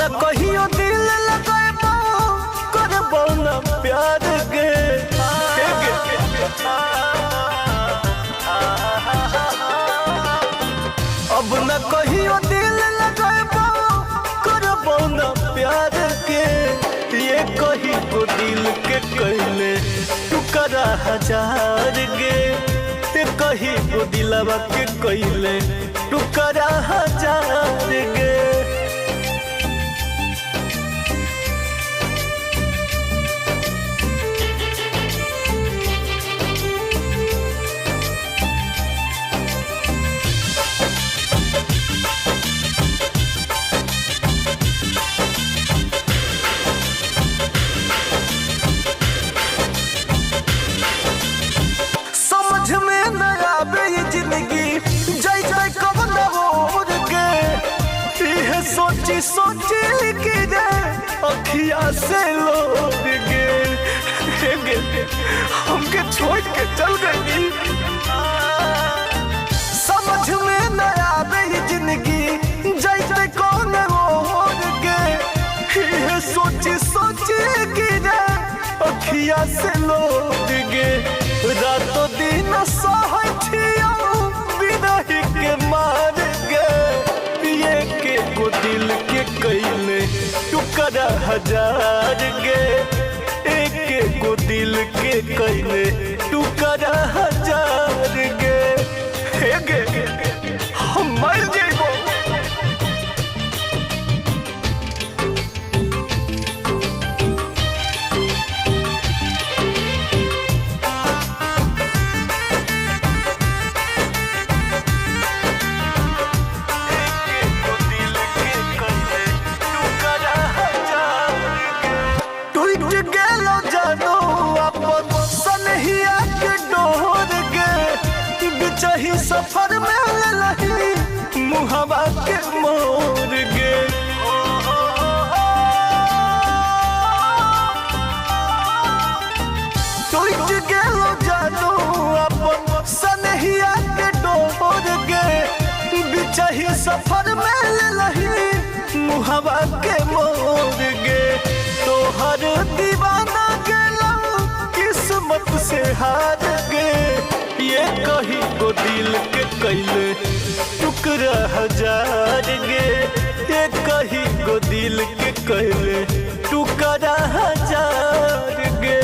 न कहियो दिल लगाबो करबो न प्यार गे अब न कहियो दिल लगाबो करबो न प्यार के ये कही को दिल के कहले टुकड़ा हजार गे ते कही को दिलवा के कहले टुकड़ा हजार गे। सोची सोची कि रे अखिया से लोर गे हमके छोड़ के चल गई। समझ में न आवे जिंदगी जैसे कौन और गे सोची सोची कि रे अखिया से लोर गे रातों दिन सहै छियौ बिरही के मार गे के को दिल के कहले टुकड़ा हजार गे एक को दिल के कहले टुकड़ा हजार गे हे गे हम मर जेबो। चाही सफर में लही मुहवा के मोर गे टूट गेलो जानो अपन सनहिया के डोर गे बिचाही सफर में लही मुहवा के मोर गे तोहर दीवाना गेलो किस्मत से हार गे ये कही को दिल के कहले टुकड़ा हजार गे ये कही को दिल के कहले टुकड़ा हजार गे।